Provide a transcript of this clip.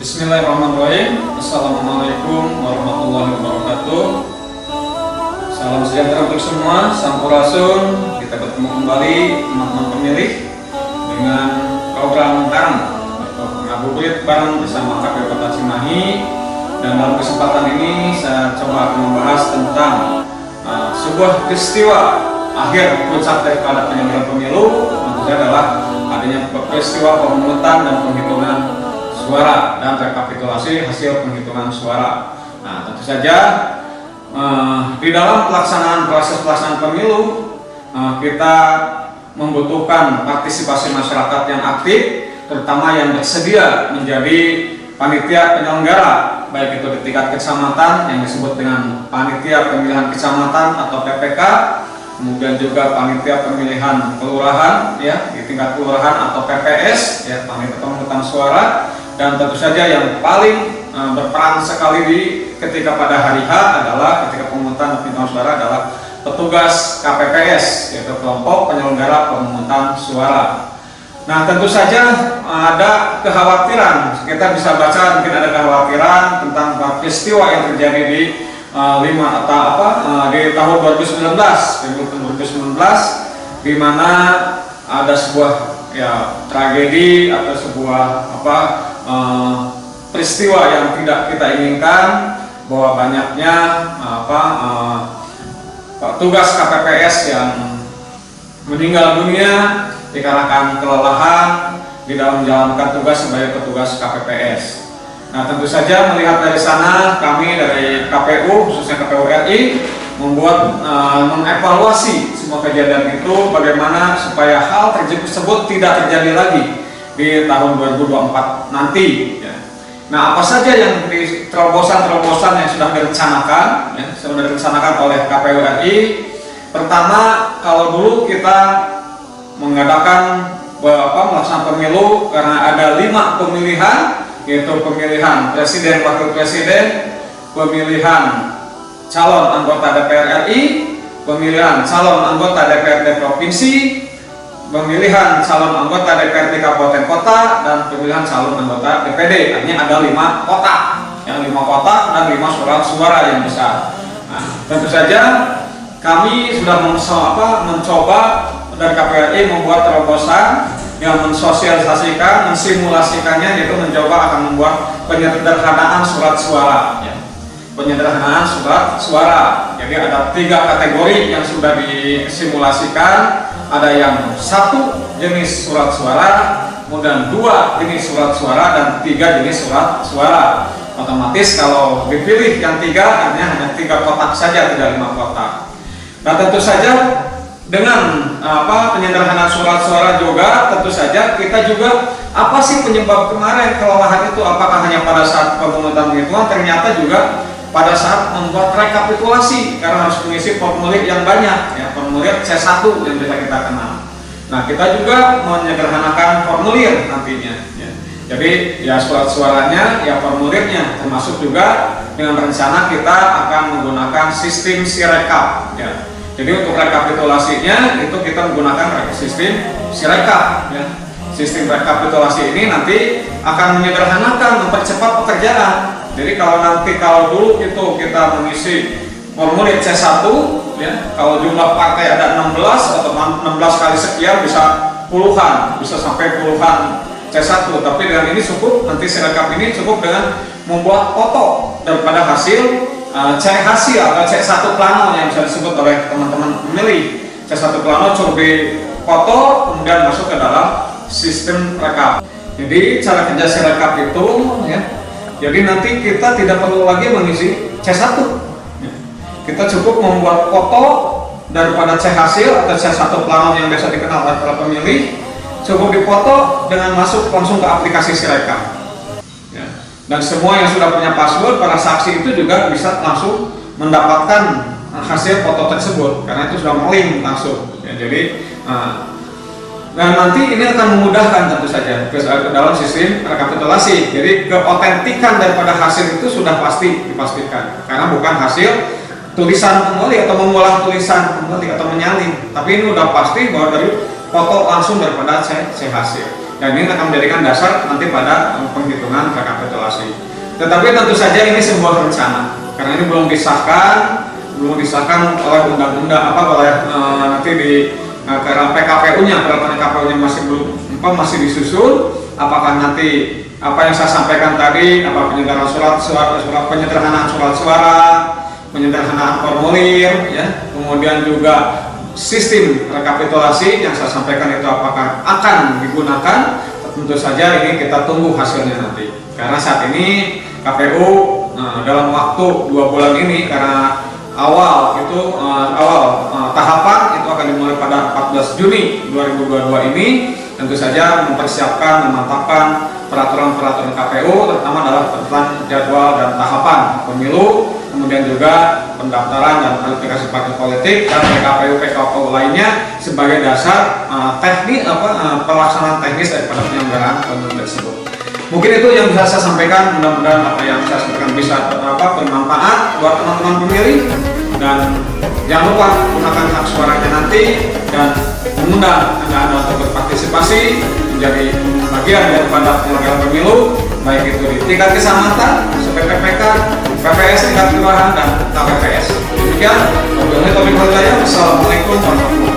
Bismillahirrahmanirrahim. Assalamualaikum warahmatullahi wabarakatuh. Salam sejahtera untuk semua. Sampurasun. Kita bertemu kembali teman-teman pemilih dengan program bareng atau ngabuburit bareng bersama KPU Kota Cimahi. Dan dalam kesempatan ini saya coba akan membahas tentang sebuah peristiwa akhir puncak daripada penyelenggaraan pemilu. Tentu saja adalah adanya peristiwa pemungutan dan penghitungan suara dan rekapitulasi hasil penghitungan suara. Nah, tentu saja di dalam proses pelaksanaan pemilu kita membutuhkan partisipasi masyarakat yang aktif, terutama yang bersedia menjadi panitia penyelenggara, baik itu di tingkat kecamatan yang disebut dengan panitia pemilihan kecamatan atau PPK, kemudian juga panitia pemilihan kelurahan ya di tingkat kelurahan atau PPS ya, panitia pemungutan suara. Dan tentu saja yang paling berperan sekali ketika pada hari H adalah ketika pemungutan dan penghitungan suara adalah petugas KPPS, yaitu kelompok penyelenggara pemungutan suara. Nah, tentu saja ada kekhawatiran, kita bisa baca mungkin ada kekhawatiran tentang peristiwa yang terjadi di di tahun 2019, di mana ada sebuah tragedi atau sebuah peristiwa yang tidak kita inginkan, bahwa banyaknya petugas KPPS yang meninggal dunia dikarenakan kelelahan di dalam menjalankan tugas sebagai petugas KPPS. Nah, tentu saja melihat dari sana, kami dari KPU, khususnya KPU RI, membuat mengevaluasi semua kejadian itu, bagaimana supaya hal tersebut tidak terjadi lagi di tahun 2024 nanti ya. Nah, apa saja yang di terobosan-terobosan yang sudah direncanakan oleh KPU RI. Pertama, kalau dulu kita mengadakan melaksanakan pemilu karena ada 5 pemilihan, yaitu pemilihan presiden, wakil presiden, pemilihan calon anggota DPR RI, pemilihan calon anggota DPRD provinsi, pemilihan calon anggota DPRD kabupaten kota, dan pemilihan calon anggota DPD. Artinya ada 5 kotak, yang 5 kotak dan 5 surat suara yang besar. Nah, tentu saja kami sudah mencoba dari KPU RI membuat terobosan yang mensosialisasikan, mensimulasikannya, yaitu mencoba akan membuat penyederhanaan surat suara. Ya. Penyederhanaan surat suara. Jadi ada 3 kategori yang sudah disimulasikan. Ada yang 1 jenis surat suara, kemudian 2 jenis surat suara, dan 3 jenis surat suara. Otomatis kalau dipilih yang 3, artinya hanya 3 kotak saja, tidak 5 kotak. Nah, tentu saja dengan penyederhanaan surat suara juga, tentu saja kita juga apa sih penyebab kemarin kelelahan itu? Apakah hanya pada saat pemungutan penghitungan? Ternyata juga pada saat membuat rekapitulasi, karena harus mengisi formulir yang banyak ya, formulir C1 yang bisa kita kenal. Nah, kita juga menyederhanakan formulir nantinya ya. Jadi ya surat suaranya ya formulirnya, termasuk juga dengan rencana kita akan menggunakan sistem Sirekap ya. Jadi untuk rekapitulasinya itu kita menggunakan sistem Sirekap ya. Sistem rekapitulasi ini nanti akan menyederhanakan, mempercepat pekerjaan. Jadi kalau dulu itu kita mengisi formulir C1 ya, kalau jumlah partai ada 16 atau 16 kali sekian bisa puluhan, bisa sampai puluhan C1. Tapi dengan ini cukup, nanti Sirekap ini cukup dengan membuat foto daripada hasil C hasil atau C1 plano yang bisa disebut oleh teman-teman pemilih. C1 plano cukup foto kemudian masuk ke dalam sistem rekap. Jadi cara kerja Sirekap itu ya, jadi nanti kita tidak perlu lagi mengisi C1 ya. Kita cukup membuat foto daripada C hasil atau C1 plano yang biasa dikenal oleh para pemilih, cukup dipoto dengan masuk langsung ke aplikasi Sirekap ya. Dan semua yang sudah punya password, para saksi itu juga bisa langsung mendapatkan hasil foto tersebut, karena itu sudah melink langsung ya. Jadi dan nanti ini akan memudahkan tentu saja ke dalam sistem rekapitulasi. Jadi keotentikan daripada hasil itu sudah pasti dipastikan, karena bukan hasil tulisan pemilih atau mengulang tulisan pemilih atau menyalin, tapi ini sudah pasti bahwa dari foto langsung daripada C hasil. dan ini akan menjadikan dasar nanti pada penghitungan rekapitulasi. Tetapi tentu saja ini sebuah rencana, karena ini belum disahkan oleh undang-undang nanti di karena PKPU-nya, peraturan KPU-nya masih disusun. Apakah nanti apa yang saya sampaikan tadi, apa penyederhanaan penyederhanaan surat suara, penyederhanaan formulir, ya, kemudian juga sistem rekapitulasi yang saya sampaikan itu apakah akan digunakan, tentu saja ini kita tunggu hasilnya nanti. Karena saat ini KPU dalam waktu 2 bulan ini, karena awal tahapan itu akan dimulai pada 14 Juni 2022 ini, tentu saja mempersiapkan, memantapkan peraturan-peraturan KPU, terutama adalah tentang jadwal dan tahapan pemilu, kemudian juga pendaftaran dan kualifikasi partai politik dan PKPU lainnya sebagai dasar pelaksanaan teknis daripada penyelenggaraan pemilu tersebut. Mungkin itu yang bisa saya sampaikan, mudah-mudahan apa yang saya sampaikan bisa bermanfaat buat teman-teman pemilih, dan jangan lupa gunakan hak suaranya nanti dan mengundang Anda untuk berpartisipasi menjadi bagian daripada penyelenggaraan pemilu, baik itu di tingkat kecamatan, PPPK, PPS tingkat kelurahan dan KPPS. Demikian, wabillahi taufiq wal hidayah. Wassalamualaikum warahmatullahi wabarakatuh.